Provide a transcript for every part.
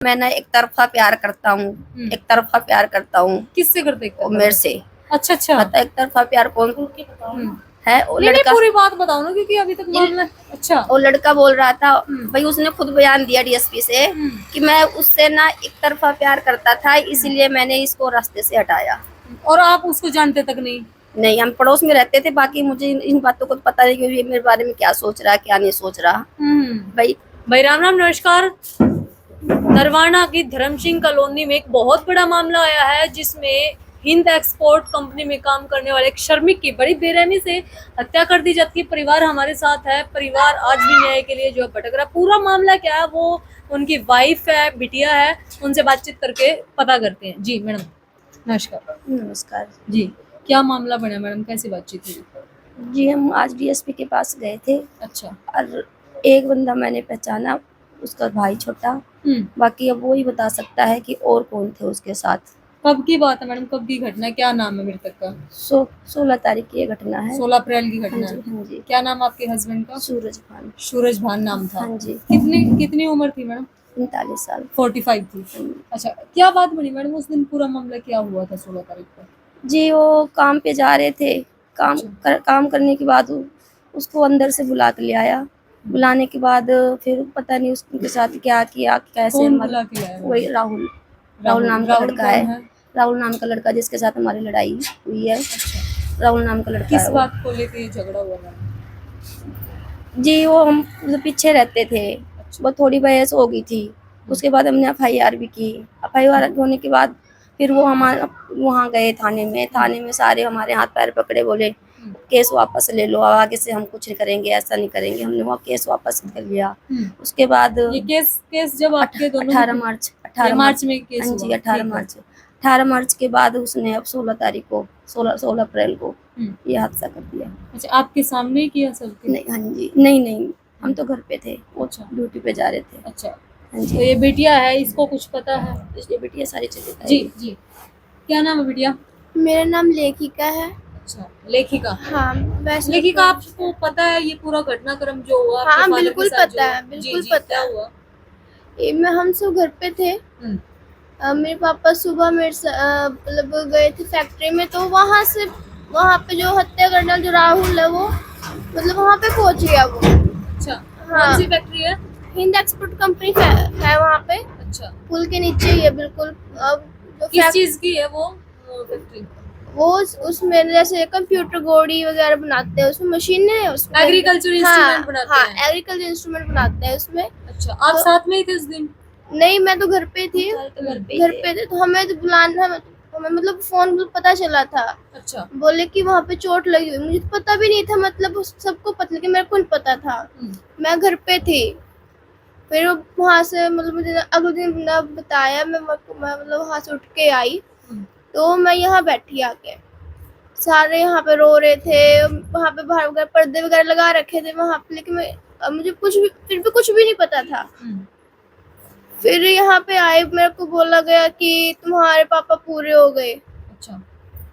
मैं ना एक तरफा प्यार करता हूँ, एक तरफा प्यार करता हूँ। किससे करते एक तरफा? मेरे से। अच्छा अच्छा। पता एक तरफा प्यार कौन है? वो नहीं लड़का। पूरी बात बताओ ना, क्योंकि अभी तक मामला। अच्छा। वो लड़का बोल रहा था भाई, उसने खुद बयान दिया डीएसपी से कि मैं उससे ना एक तरफा प्यार करता था, इसीलिए मैंने इसको रास्ते से हटाया। और आप उसको जानते तक नहीं? नहीं, हम पड़ोस में रहते थे, बाकी मुझे इन बातों को पता नहीं कि ये मेरे बारे में क्या सोच रहा है, क्या नहीं सोच रहा। भाई राम राम, नमस्कार। नरवाना की धर्म सिंह कॉलोनी में एक बहुत बड़ा मामला आया है, जिसमें हिंद एक्सपोर्ट कंपनी में काम करने वाले एक श्रमिक की बड़ी बेरहमी से हत्या कर दी जाती है। परिवार हमारे साथ है, परिवार आज भी न्याय के लिए जो भटक रहा। पूरा मामला क्या है वो उनकी वाइफ है, बिटिया है, उनसे बातचीत करके पता करते हैं। जी मैडम नमस्कार। नमस्कार जी, क्या मामला बना मैडम, कैसी बातचीत हुई? जी, हम आज डीएसपी के पास गए थे। अच्छा। और एक बंदा मैंने पहचाना, उसका भाई छोटा। बाकी अब वो ही बता सकता है कि और कौन थे उसके साथ। कब की बात है मैडम, कब की घटना है, क्या नाम है मृतक का? 16 तारीख की ये घटना है। 16 अप्रैल की घटना है। हाँ जी। क्या नाम आपके हस्बैंड का? सूरज भान। सूरज भान नाम था। हाँ जी। कितनी उम्र थी मैडम? 39 साल। 45 थी। अच्छा, क्या बात बनी मैडम उस दिन, पूरा मामला क्या हुआ था 16 तारीख को? जी, वो काम पे जा रहे थे। काम करने के बाद उसको अंदर से बुला के ले आया। बुलाने के बाद फिर पता नहीं उसके साथ क्या किया, कैसे। कौन बुला के लाया? वही राहुल नाम का लड़का है। राहुल नाम का लड़का जिसके साथ हमारी लड़ाई हुई है। राहुल नाम का लड़का। किस बात को लेके झगड़ा हुआ था? जी, वो हम पीछे रहते थे। वो थोड़ी बहस हो गई थी। उसके बाद हमने एफआईआर भी की। एफआईआर होने के बाद फिर वो हमारा वहाँ गए थाने में सारे हमारे हाथ पैर पकड़े, बोले केस वापस ले लो, आगे से हम कुछ नहीं करेंगे, ऐसा नहीं करेंगे। हमने वो केस वापस कर लिया। उसके बाद ये केस जब आपके दोनों 18 मार्च में केस हुआ। जी 18 मार्च के बाद उसने अब 16 तारीख को 16 अप्रैल को ये हादसा कर दिया। अच्छा, आपके सामने ही किया सबके? नहीं, हाँ जी, नहीं, हम तो घर पे थे। अच्छा, ड्यूटी पे जा रहे थे। अच्छा। हाँ जी। तो ये बिटिया है, इसको कुछ पता है? ये बिटिया सारी चीजें। जी। क्या नाम है बिटिया? मेरा नाम लेखिका है। अच्छा, लेखिका। हाँ, वैसे लेखिका, आपको पता है ये पूरा घटनाक्रम जो हुआ? हाँ, बिल्कुल पता है, बिल्कुल पता है। हुआ? हम सब घर पे थे। मेरे पापा सुबह मेरे मतलब गए थे फैक्ट्री में, तो वहाँ पे जो हत्या करने जो राहुल है वो मतलब वहाँ पे पहुँच गया वो। अच्छा। हाँ, कौन सी फैक्ट्री है? हिंद एक्सपोर्ट कंपनी है वहाँ पे। अच्छा। पुल के नीचे ही है बिल्कुल। अब किस चीज की है वो फैक्ट्री? वो उसमें जैसे कंप्यूटर गोड़ी वगैरह बनाते हैं, उसमें मशीन है, उसमें एग्रीकल्चर इंस्ट्रूमेंट बनाते हैं। हाँ, एग्रीकल्चर इंस्ट्रूमेंट बनाते हैं उसमें। अच्छा, आप साथ में ही थे उस दिन? नहीं, मैं तो घर पे थी। घर पे थे तो हमें तो बुलाना, हमें मतलब फोन पता चला था। अच्छा। बोले कि वहाँ पे चोट लगी हुई। मुझे तो पता भी नहीं था, मतलब सबको पता, लेकिन मेरे को नहीं पता था। मैं घर पे थी। फिर वहाँ से मतलब मुझे अगले दिन बताया, मैं मतलब वहाँ से उठ के आई तो मैं यहाँ बैठी आके। सारे यहाँ पे रो रहे थे, वहाँ पे बाहर वगैरह पर्दे वगैरह लगा रखे थे वहाँ पे, लेकिन मुझे फिर भी कुछ भी नहीं पता था। फिर यहाँ पे आए, मेरे को बोला गया कि तुम्हारे पापा पूरे हो गए। अच्छा।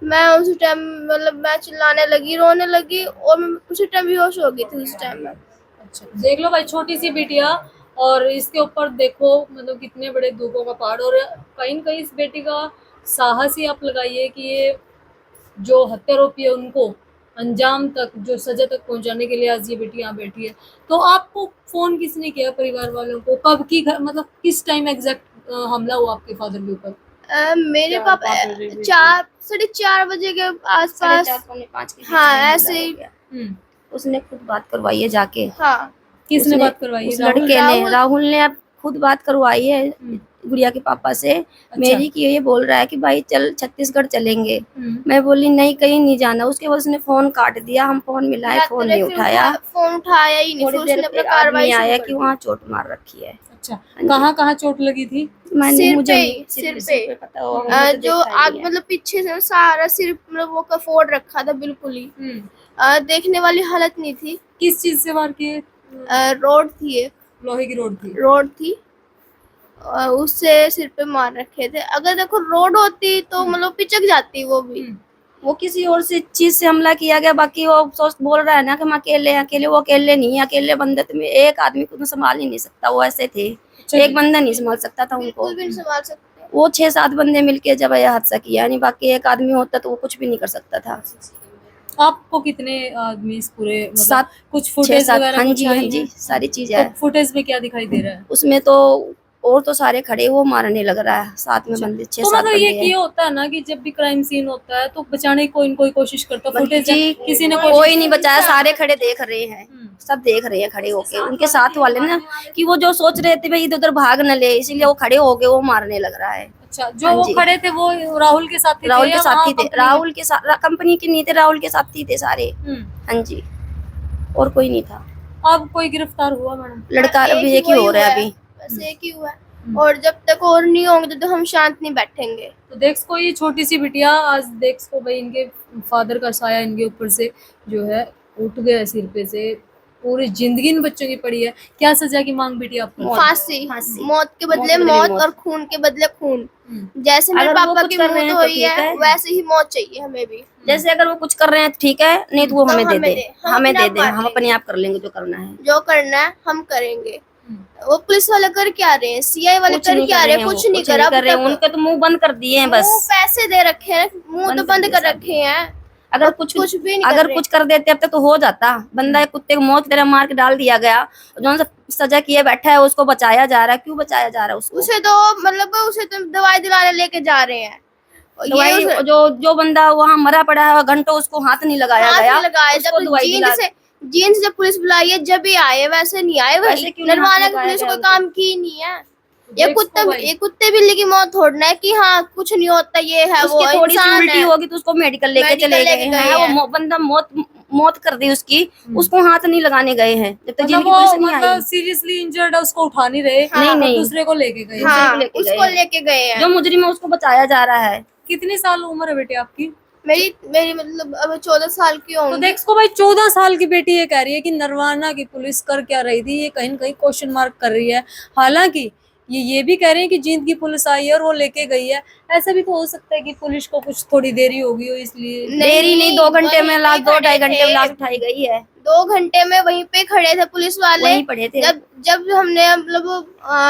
मैं उस टाइम मतलब मैं चिल्लाने लगी, रोने लगी, और मैं उसी टाइम बेहोश हो गई थी उस टाइम में। अच्छा, देख लो भाई, छोटी सी बिटिया और इसके ऊपर देखो मतलब कितने बड़े दुखों का पहाड़। और कहीं न कहीं इस बेटी का साहस ही आप लगाइए कि ये जो हत्यारोपी है उनको अंजाम तक, जो सजा तक पहुंचाने के लिए आज ये बेटी यहाँ बैठी है। तो आपको फोन किसने किया, परिवार वालों को? कब की मतलब किस टाइम एग्जैक्ट हमला हुआ आपके फादर के ऊपर? मेरे पापा 4:30 बजे के आसपास। 4:45 के हाँ, ऐसे ही। उसने खुद बात करवाई है जाके। हाँ, किसने बात करवाई? उस लड़के ने, राहुल ने अब खुद बात करवाई है गुड़िया के पापा से। अच्छा। मेरी की ये बोल रहा है कि भाई चल छत्तीसगढ़ चलेंगे। मैं बोली नहीं, कहीं नहीं जाना। उसके बाद उसने फोन काट दिया। हम फोन मिलाए, फोन नहीं उठाया। फोन उठाया ही नहीं। थोड़ी देर पे आदमी आया कि वहाँ चोट मार रखी है। अच्छा, कहाँ चोट लगी थी? सिर पे पता होगा। जो आग मतलब पीछे से सारा सिर मतलब वो का फोड़ रखा था बिल्कुल ही। देखने वाली हालत नहीं थी। किस चीज से मार किए? रोड थी, एक लोहे की रोड थी। उससे सिर पे मार रखे थे। अगर देखो रोड होती तो मतलब पिचक जाती वो भी। वो किसी और से चीज से हमला किया गया। बाकी वो बोल रहा है ना कि हम अकेले, वो अकेले नहीं है। अकेले बंदे तो एक आदमी को तो संभाल ही नहीं सकता। वो ऐसे थे एक बंदा नहीं संभाल सकता था उनको। बिल्कुल भी नहीं संभाल सकते। वो 6-7 बंदे मिलके जब यह हादसा किया, यानी बाकी एक आदमी होता तो वो कुछ भी नहीं कर सकता था। आपको कितने आदमी इस पूरे मतलब 7 कुछ फुटेज 6-7 वगैरह हाँ कुछ जी, हाँ आई जी, है? सारी चीजें तो है फुटेज में क्या दिखाई दे रहा है? उसमें। तो और तो सारे खड़े वो मारने लग रहा है, साथ में बंदे तो 6-7 मतलब ये बंदे कि हैं। होता है ना कि जब भी क्राइम सीन होता है तो बचाने की कोई न कोई कोशिश करता है। फुटेज जी किसी ने कोई नहीं बचाया, सारे खड़े देख रहे हैं, हम्म। सब देख रहे हैं खड़े होके। उनके साथ वाले ना कि वो जो सोच रहे थे भाई इधर उधर भाग न ले, इसीलिए वो खड़े हो गए, वो मारने लग रहा है। अच्छा, जो हाँ वो जी। खड़े थे वो राहुल के साथी थे राहुल या के साथी थे, कंपनी? राहुल के साथ कंपनी के नहीं थे, राहुल के साथी थे सारे। हाँ जी, और कोई नहीं था। अब कोई गिरफ्तार हुआ मैडम? लड़का अभी एक ही वही हो रहा है हुआ अभी। बस एक ही हुआ है। और जब तक और नहीं होंगे तो हम शांत नहीं बैठेंगे। तो देख को ये छोटी सी बिटिया आज देख को भाई इनके फादर का साया इनके ऊपर से जो है उठ गया सिर पे से, पूरी जिंदगी इन बच्चों की पड़ी है। क्या सजा की मांग बेटी आप करती हैं? फांसी, मौत के बदले मौत मौत मौत। और खून के बदले खून। हम्म। जैसे मेरे अगर वो पापा कुछ की कर रहे मौत हैं तो हुई ठीक है है, वैसे ही मौत चाहिए हमें भी। जैसे अगर वो कुछ कर रहे हैं तो ठीक है, नहीं तो वो तो हमें दे हमें दे, दे, हम हमें अपने दे आप दे, मार हम लेंगे। अपने आप कर लेंगे जो करना है। जो करना है हम करेंगे। वो पुलिस वाले कर क्या रहे हैं, सीआई वाले कुछ कर नहीं क्या कर रहे रहे हैं, हैं, कुछ वो नहीं कुछ करा नहीं अब कर रहे हैं, तक। उनके तो मुंह बंद कर दिए हैं बस। मुंह पैसे दे रखे हैं, मुंह तो बंद कर रखे हैं। अगर कुछ भी नहीं कर अगर रहे। कुछ कर देते अब तक तो हो जाता। बंदा एक कुत्ते को मौत की तरह मार के डाल दिया गया, जो सजा किए बैठा है उसको बचाया जा रहा है। क्यों बचाया जा रहा है उसको? उसे तो मतलब उसे तो दवाई दिलाने लेके जा रहे हैं। और दवाई ये जो बंदा वहां मरा पड़ा है घंटों, उसको हाथ नहीं लगाया हाथ गया, नहीं लगाया। उसको जब दवाई दिला। जींद से पुलिस बुलाई है जब ही आए, वैसे नहीं आए। वैसे क्यों नहीं हाथ नरवाना की लगाया पुलिस गया कोई उनको? काम की नहीं है। देख को भाई। ये कुत्ते बिल्ली की मौत थोड़ना है कि हाँ कुछ नहीं होता, ये है वो उसकी थोड़ी सी इंसान उल्टी है। होगी तो उसको मेडिकल लेके मेडिकल चले लेके गए गए हैं। हैं। वो बंदा मौत कर दी उसकी, उसको हाथ नहीं लगाने गए हैं जब तक मतलब जिनकी वो पुलिस नहीं आई। मतलब सीरियसली इंजर्ड है, उसको उठा नहीं रहे। हाँ। और नहीं। दूसरे को लेके गए। हाँ को लेके गए उसको हैं। लेके गए हैं। जो मुजरिम है उसको बचाया जा रहा है। कितनी साल उम्र है बेटी आपकी? मेरी मतलब अब 14 साल की तो होंगी। देख को भाई 14 साल की बेटी ये कह रही है कि नरवाना की पुलिस कर क्या रही थी, ये कहीं न कहीं क्वेश्चन मार्क कर रही है। हालांकि ये भी कह रहे हैं कि जींद की पुलिस आई है और वो लेके गई है। ऐसा भी तो हो सकता है कि पुलिस को कुछ थोड़ी देरी हो गई हो इसलिए। देरी नहीं, 2 घंटे में लाश, 2-2.5 घंटे में लाश थे। उठाई गई है। 2 घंटे में वहीं पे खड़े थे पुलिस वाले। वहीं पड़े थे। जब हमने मतलब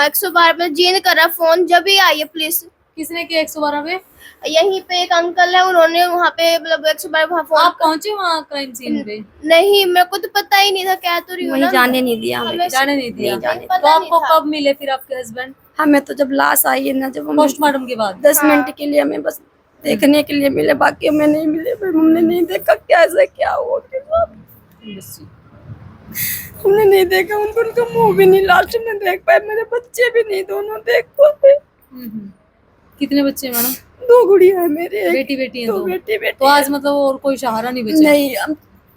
112 पे जींद करा फोन, जब ही आई है पुलिस। किसने किया 112 पे? यहीं पे एक अंकल है, उन्होंने वहाँ पे मतलब 112 वहाँ फोन आप पहुंचे वहाँ क्राइम सीन पे? नहीं, मेरे को तो पता ही नहीं था, क्या तो रही हूँ वहीं ना। जाने नहीं दिया हमें। जाने नहीं दिया। नहीं जाने पता तो आपको नहीं था। कब मिले फिर आपके हस्बैंड? हमें तो जब लाश आई है ना, जब हम पोस्टमार्टम के बाद? 10 हाँ। मिनट के लिए हमें बस देखने के लिए मिले, बाकी हमें नहीं मिले। हमने नहीं देखा कैसे क्या हुआ के साथ। हमने नहीं देखा उनको, उनका मुंह भी नहीं लास्ट में देख पाए। मेरे बच्चे भी नहीं, दोनों देख पाए। कितने बच्चे मैडम? 2 गुड़िया है मेरे, एक बेटी बेटी है दो दो? बेटी तो आज मतलब और कोई सहारा नहीं बचा? नहीं,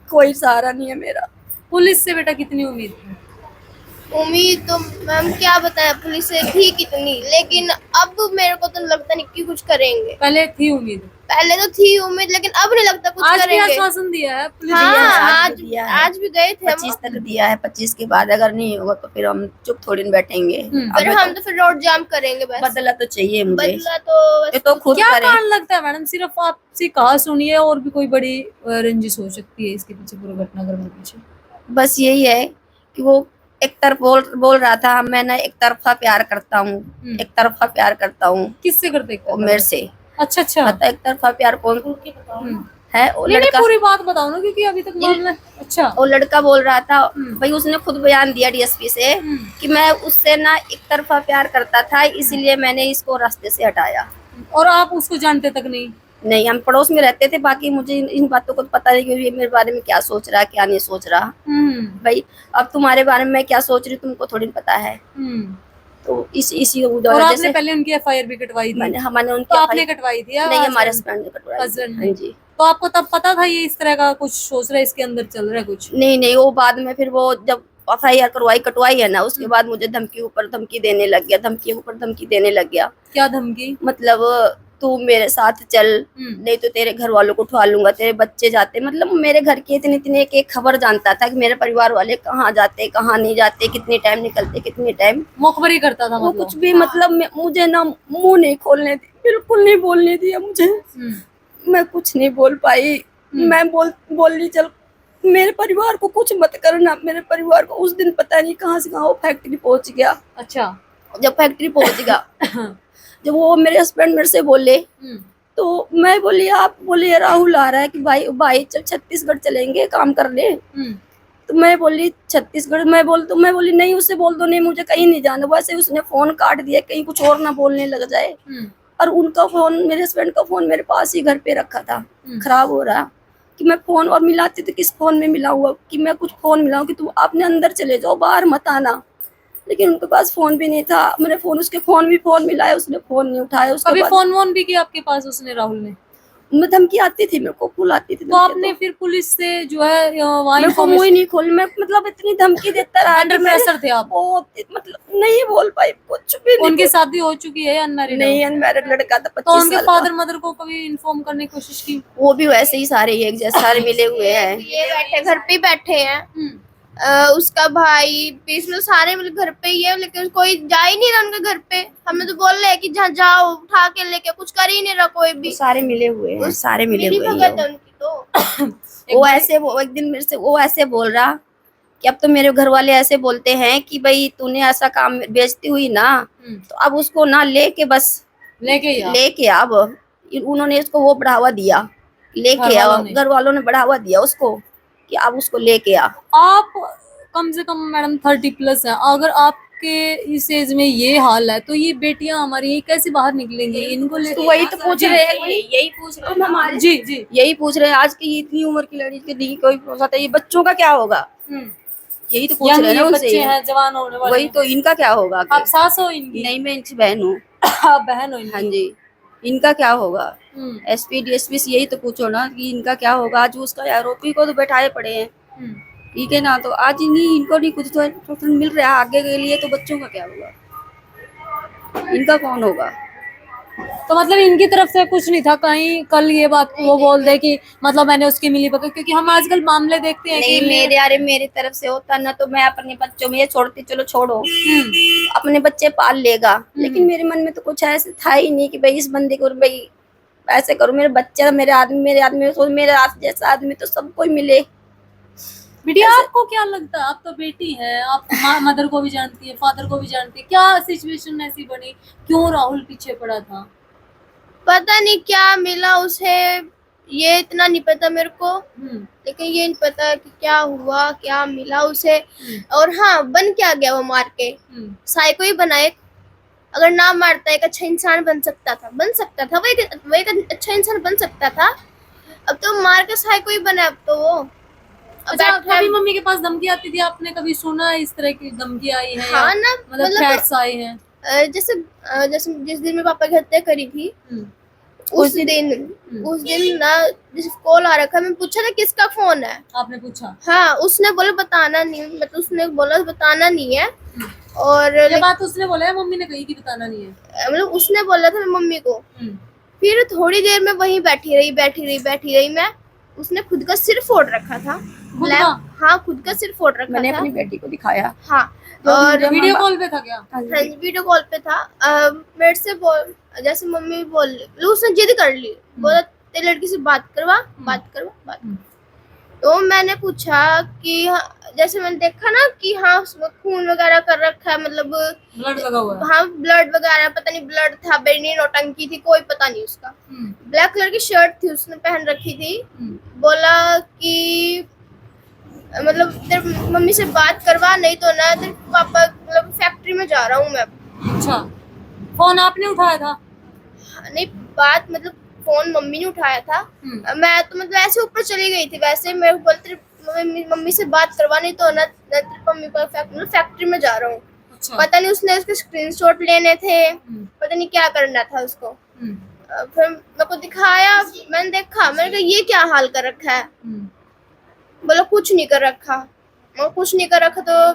कोई सहारा नहीं है मेरा। पुलिस से बेटा कितनी उम्मीद है? उम्मीद तो मैम क्या बताएं, पुलिस से थी कितनी, लेकिन अब मेरे को तो लगता नहीं कि कुछ करेंगे। पहले थी उम्मीद? पहले तो थी उम्मीद, लेकिन अब नहीं लगता कुछ आज भी करेंगे। आश्वासन दिया है पुलिस हाँ, ने? आज भी गए थे हम। 25 तक दिया है, 25 के बाद अगर नहीं होगा तो फिर हम चुप थोड़ी न बैठेंगे। फिर हम तो फिर रोड जाम करेंगे बस। बदला तो चाहिए मुझे, बदला तो ये तो खुद क्या करें। कारण लगता है मैडम? सिर्फ आपसे कहा सुनी है और भी कोई बड़ी रंजिश हो सकती है इसके पीछे, पूरे घटनाक्रम के पीछे? बस यही है कि वो एक तरफ बोल रहा था मैं ना एक तरफा प्यार करता हूँ, एक तरफा प्यार करता हूँ। किससे करते हैं? मेरे से। अच्छा अच्छा। पता एक तरफा प्यार कौन है? वो नहीं, लड़का। पूरी बात बताओ ना, क्योंकि अभी तक मामला। अच्छा। वो लड़का बोल रहा था भाई, उसने खुद बयान दिया डीएसपी से कि मैं उससे ना एक तरफा प्यार करता था, इसीलिए मैंने इसको रास्ते से हटाया। और आप उसको जानते तक नहीं? नहीं, हम पड़ोस में रहते थे, बाकी मुझे इन बातों को पता नहीं कि ये मेरे बारे में क्या सोच रहा है क्या नहीं सोच रहा। भाई अब तुम्हारे बारे में मैं क्या सोच रही हूँ तुमको थोड़ी पता है। तो इसी और आपने पहले उनकी एफआईआर भी कटवाई थी? हमने उनकी तो आपने कटवाई थी? नहीं, हमारे हस्बैंड ने कटवाई। हस्बैंड हाँ जी। तो आपको तब पता था ये इस तरह का कुछ सोच रहा है, इसके अंदर चल रहा है कुछ? नहीं, वो बाद में फिर वो जब एफआईआर कटवाई है ना, उसके बाद मुझे धमकी ऊपर धमकी देने लग गया, धमकी ऊपर धमकी देने लग गया। क्या धमकी? मतलब तू मेरे साथ चल, नहीं तो तेरे घर वालों को उठवा लूंगा, तेरे बच्चे जाते। मतलब मेरे घर की इतनी एक खबर जानता था कि मेरे परिवार वाले कहाँ जाते कहाँ नहीं जाते, कितने टाइम निकलते कितने टाइम। मुखबरी करता था वो मतलब? कुछ भी मतलब मुझे ना मुंह नहीं खोलने दी, बिल्कुल नहीं बोलने दिया मुझे। मैं कुछ नहीं बोल पाई। मैं बोली चल मेरे परिवार को कुछ मत करना। मेरे परिवार को उस दिन पता नहीं कहाँ से कहाँ वो फैक्ट्री पहुंच गया। अच्छा। जब फैक्ट्री पहुंच गया, जब वो मेरे हस्बैंड मेरे से बोले, तो मैं बोली, आप बोले राहुल आ रहा है कि भाई भाई चल छत्तीसगढ़ चलेंगे काम करने। तो मैं बोली छत्तीसगढ़, मैं बोली नहीं, उससे बोल दो नहीं मुझे कहीं नहीं जाना। वैसे उसने फोन काट दिया, कहीं कुछ और ना बोलने लग जाए। और उनका फोन, मेरे हस्बैंड का फोन मेरे पास ही घर पे रखा था, खराब हो रहा, कि मैं फोन और मिलाती तो किस फोन में मिला हुआ, कि मैं कुछ फोन मिलाऊं कि तुम अपने अंदर चले जाओ, बाहर मत आना। लेकिन उनके पास फोन भी नहीं था। मैंने उसके फोन मिलाया, उसने फोन नहीं उठाया। उसके कभी बाद फोन वोन भी किया आपके पास उसने, राहुल ने? मैं धमकी आती थी, मेरे को फुल आती थी तो आपने फिर पुलिस से जो है वहाँ मेरे को मुंह ही नहीं खोल, मैं मतलब इतनी धमकी देता रहा। अंडर प्रेशर थे आप? बहुत, मतलब नहीं बोल पाई कुछ भी नहीं। उनकी शादी हो चुकी है अनमैरिड? नहीं, अनमैरिड लड़का था, तो 25 उनके साल फादर का। मदर को कभी इन्फॉर्म करने की कोशिश की? वो भी वैसे ही सारे एक जैसे सारे मिले हुए हैं। ये बैठे घर पे ही बैठे हैं। उसका भाई बीच में सारे मतलब घर पे ही है, लेकिन कोई जा ही नहीं रहा उनके घर पे। हमें तो बोल रहे हैं कि जहाँ जाओ उठा के लेके, कुछ कर ही नहीं रहा कोई भी। सारे मिले हुए हैं, सारे मिले हुए हैं। भगत है उनकी तो। वो एक दिन मेरे से वो ऐसे बोल रहा कि अब तो मेरे घर वाले ऐसे बोलते हैं कि भाई तूने ऐसा काम बेचती हुई ना, तो अब उसको ना लेके बस लेके अब उन्होंने इसको वो बढ़ावा दिया, लेके आ। घर वालों ने बढ़ावा दिया उसको कि अब उसको लेके आ। आप कम से कम मैडम 30+ हैं, अगर आपके इस एज में ये हाल है तो ये बेटियां हमारी ये कैसे बाहर निकलेंगी? इनको तो वही तो पूछ रहे हैं, यही पूछ रहे हैं हमारे जी जी यही पूछ रहे हैं। आज की इतनी उम्र की लड़की के दी कोई पता, ये बच्चों का क्या होगा? यही तो पूछ रहे हैं उनसे। बच्चे हैं, जवान होने वाले। वही तो, इनका क्या होगा? आप सास हो इनकी? नहीं, मैं इनकी बहन हूँ। आप बहन हो इनकी? हाँ जी। इनका क्या होगा? एसपी डीएसपी से यही तो पूछो ना कि इनका क्या होगा। आज उसका आरोपी को तो बैठाए पड़े हैं, ठीक है ना। तो आज नहीं, इनको नहीं कुछ तो मिल रहा है आगे के लिए, तो बच्चों का क्या होगा? इनका कौन होगा? तो मतलब इनकी तरफ से कुछ नहीं था कहीं कल ये बात वो बोल दे कि मतलब मैंने उसकी मिली भगत? क्योंकि हम आजकल मामले देखते हैं नहीं, मेरी तरफ से होता ना तो मैं अपने बच्चों में ये छोड़ती, चलो छोड़ो, अपने बच्चे पाल लेगा। लेकिन मेरे मन में तो कुछ ऐसे था ही नहीं कि भाई इस बंदे को भाई ऐसे करो। मेरे बच्चे, मेरे आदमी मेरे जैसा आदमी तो सबको ही मिले। बिटिया आपको क्या लगता है, आप तो बेटी है, आप मदर को भी जानती है, फादर को भी जानती है, क्या सिचुएशन ऐसी बनी, क्यों राहुल पीछे पड़ा था? पता नहीं क्या मिला उसे, ये इतना नहीं पता मेरे को। लेकिन ये नहीं पता कि क्या हुआ, क्या मिला उसे। और हाँ, बन क्या गया वो मार के? साइको ही बना एक। अगर ना मारता एक अच्छा इंसान बन सकता था वो एक अच्छा इंसान बन सकता था। अब तो मार के साइको ही बना। अब तो वो अच्छा, कभी मम्मी के पास धमकी आती थी? आपने कभी सुना इस तरह की धमकी आई है? हाँ ना, मतलब थ्रेट्स आए हैं? जैसे जिस दिन मेरे पापा की हत्या करी थी, उस दिन ना जैसे कॉल आ रखा, मैं पूछा था किसका फोन है? आपने पूछा? हाँ, उसने बोला बताना नहीं, मतलब उसने बोला बताना नहीं है। और ये बात उसने बोला है, मम्मी ने कही कि बताना नहीं है? मतलब उसने बोला था मम्मी को। फिर थोड़ी देर में वहीं बैठी रही मैं। उसने खुद का सिर फोड़ रखा था। हाँ, खुद का सिर फोड़ रखा था। मैंने अपनी बेटी को दिखाया। हाँ, और वीडियो कॉल पे था क्या? हाँ, वीडियो कॉल पे था। मेरे से बोल, जैसे मम्मी बोल, उसने जिद कर ली, बोला तेरी लड़की से बात करवा। तो मैंने पूछा कि जैसे मैंने देखा ना कि हाँ उसमें खून वगैरह कर रखा है, मतलब ब्लड लगा हुआ है। हाँ, ब्लड वगैरह, पता नहीं ब्लड था, बेनी नौटंकी थी, कोई पता नहीं उसका। ब्लैक कलर की शर्ट थी उसने पहन रखी थी। बोला कि मतलब तेरे मम्मी से बात करवा, नहीं तो ना तेरे पापा, मतलब फैक्ट्री में जा रहा हूँ मैं। अच्छा, फोन आपने उठाया था? नहीं, बात मतलब फोन मम्मी ने उठाया था। मैं तो मतलब ऐसे ऊपर चली गई थी। वैसे मैं बोलती मम्मी से बात करवा, नहीं तो ना तेरे मम्मी को फैक्ट्री में जा रहा हूँ। अच्छा। पता नहीं उसने उसके स्क्रीनशॉट लेने थे, पता नहीं क्या करना था उसको। फिर मेरे को दिखाया, मैंने देखा, मैंने कहा ये क्या हाल कर रखा है? बोला कुछ नहीं कर रखा। और कुछ नहीं कर रखा तो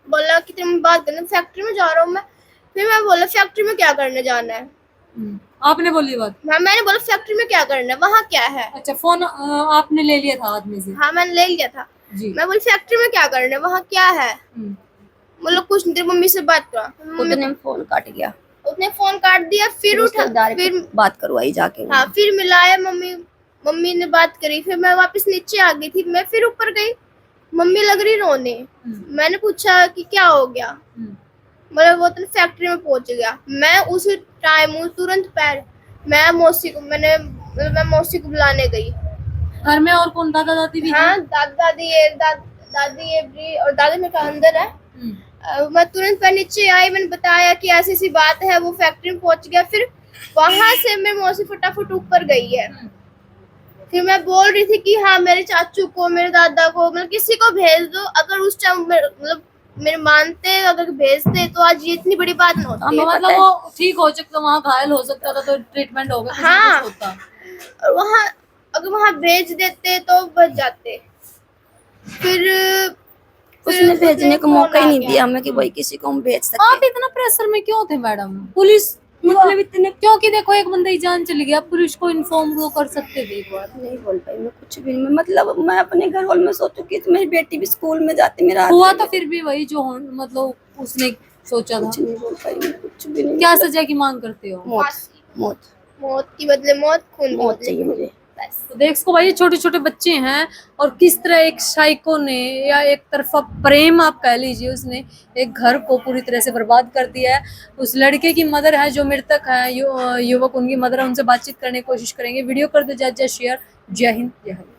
बोला कि तुम बात करना, फैक्ट्री में जा रहा हूँ मैं। फिर मैं बोला फैक्ट्री में क्या करने जाना है? आपने बोली बात? हाँ, मैंने बोला फैक्ट्री में क्या करना है, वहाँ क्या है? अच्छा, फोन आपने ले लिया था आदमी से? हाँ, मैंने ले लिया था जी। मैं बोली फैक्ट्री में क्या करना है, वहाँ क्या है? बोला कुछ नहीं, तेरी मम्मी से बात करा। उसने फोन काट गया, उसने फोन काट दिया। फिर उठा, फिर बात करवाई जाके। हाँ, फिर मिलाया, मम्मी ने बात करी। फिर मैं वापस नीचे आ गई थी, मैं फिर ऊपर गई, मम्मी लग रही रोने। मैंने पूछा कि क्या हो गया? मतलब वो तो फैक्ट्री में पहुंच गया। मैं उसी टाइम तुरंत मैं मौसी को मैं मौसी को बुलाने गई। घर में और कौन, दादा दादी भी हाँ, हैं? दादी ये भी और दादी मेरे का अंदर है। मैं तुरंत पर नीचे आई, मैंने बताया कि ऐसी ऐसी बात है, वो फैक्ट्री में पहुंच गया। फिर वहां से मेरी मौसी फटाफट ऊपर गई है। फिर मैं बोल रही थी कि हाँ मेरे चाचू को, मेरे दादा को, मतलब किसी को भेज दो। अगर उस टाइम मतलब मेरे मानते, अगर भेजते तो आज ये इतनी बड़ी बात ना होती। हमें पता मतलब है। वो ठीक हो सकता, वहाँ घायल हो सकता था तो ट्रीटमेंट हो गया, कुछ ना हाँ। कुछ होता। और वहाँ अगर वहाँ भेज देते तो बच जाते। फिर उसने भेजने का फोन मौका ही आ नहीं गया। दिया हमें कि भाई किसी को हम भेज आप सके। इतना प्रेशर में क्यों थे मैडम? पुलिस मतलब इतने क्योंकि देखो एक बंदे की जान चली गई, आप पुलिस को इन्फॉर्म वो कर सकते थे एक बार। नहीं बोल पाई मैं कुछ भी नहीं। मतलब मैं अपने घर वालों में सोचू कि मेरी बेटी भी स्कूल में जाती, मेरा हुआ husband तो फिर भी वही जो मतलब उसने सोचा था। कुछ नहीं बोल पाई मैं, कुछ भी नहीं। क्या मतलब सजा की मांग करते हो? मौत, मौत, मौत की बदले मौत, खून की मौत बदले चाहिए खून। मुझे। बस। तो देख सको भाई, ये छोटे छोटे बच्चे हैं और किस तरह एक साइको ने या एक तरफा प्रेम आप कह लीजिए, उसने एक घर को पूरी तरह से बर्बाद कर दिया है। उस लड़के की मदर है जो मृतक है, युवक उनकी मदर है, उनसे बातचीत करने की कोशिश करेंगे। वीडियो कर दे ज्यादा शेयर। जय हिंद, जय हिंद।